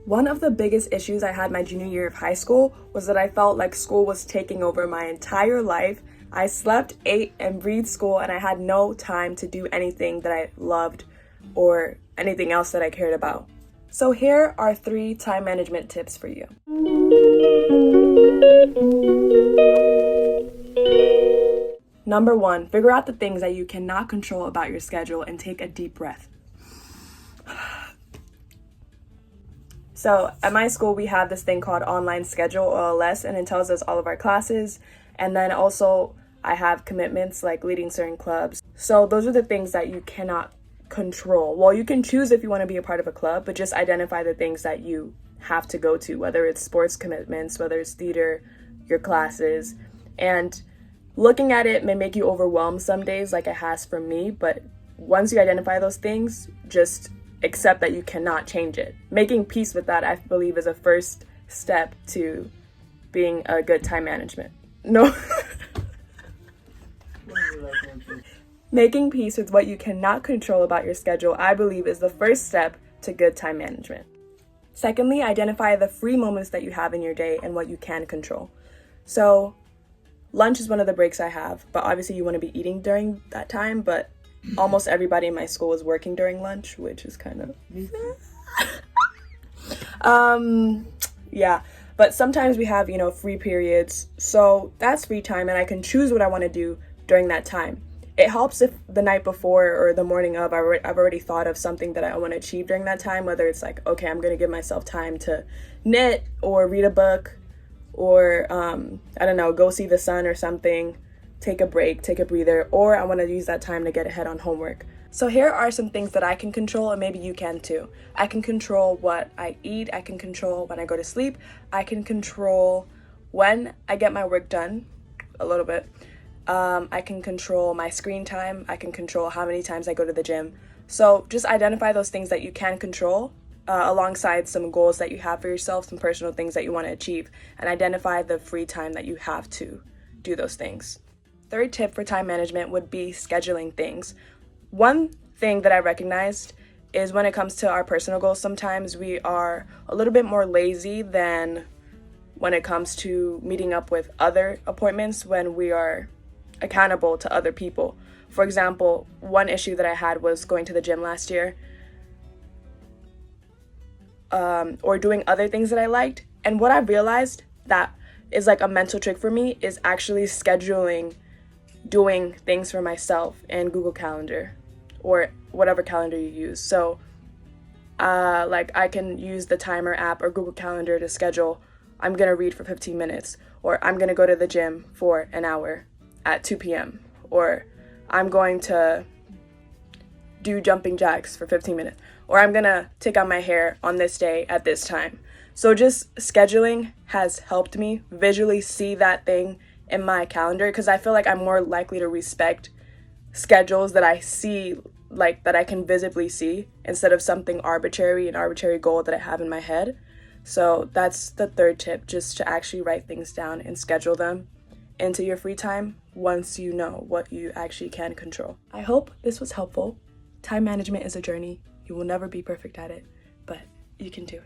One of the biggest issues I had my junior year of high school was that I felt like school was taking over my entire life. I slept, ate, and breathed school, and I had no time to do anything that I loved or anything else that I cared about. So here are 3 time management tips for you. Number 1, figure out the things that you cannot control about your schedule and take a deep breath. So at my school, we have this thing called online schedule, or OLS, and it tells us all of our classes. And then also I have commitments like leading certain clubs. So those are the things that you cannot control. Well, you can choose if you want to be a part of a club, but just identify the things that you have to go to, whether it's sports commitments, whether it's theater, your classes. And looking at it may make you overwhelmed some days, like it has for me, but once you identify those things, just accept that you cannot change it. Making peace with that, I believe, is a first step to being a good time management. No. Making peace with what you cannot control about your schedule, I believe, is the first step to good time management. Secondly, identify the free moments that you have in your day and what you can control. So lunch is one of the breaks I have, but obviously you want to be eating during that time, but almost everybody in my school is working during lunch, which is kind of yeah, but sometimes we have, free periods, so that's free time and I can choose what I want to do during that time. It helps if the night before or the morning of I've already thought of something that I want to achieve during that time, whether it's like, okay, I'm going to give myself time to knit or read a book or I don't know, go see the sun or something, take a break, take a breather, or I want to use that time to get ahead on homework. So here are some things that I can control, and maybe you can too. I can control what I eat, I can control when I go to sleep, I can control when I get my work done, a little bit. I can control my screen time, I can control how many times I go to the gym. So just identify those things that you can control alongside some goals that you have for yourself, some personal things that you want to achieve, and identify the free time that you have to do those things. Third tip for time management would be scheduling things. One thing that I recognized is when it comes to our personal goals, sometimes we are a little bit more lazy than when it comes to meeting up with other appointments when we are accountable to other people. For example, one issue that I had was going to the gym last year or doing other things that I liked. And what I realized that is like a mental trick for me is actually scheduling doing things for myself in Google Calendar or whatever calendar you use. So like I can use the timer app or Google Calendar to schedule, I'm gonna read for 15 minutes, or I'm gonna go to the gym for an hour at 2 p.m. or I'm going to do jumping jacks for 15 minutes, or I'm gonna take out my hair on this day at this time. So just scheduling has helped me visually see that thing in my calendar, because I feel like I'm more likely to respect schedules that I see, like that I can visibly see, instead of something arbitrary, an arbitrary goal that I have in my head. So that's the third tip, just to actually write things down and schedule them into your free time once you know what you actually can control. I hope this was helpful. Time management is a journey. You will never be perfect at it, but you can do it.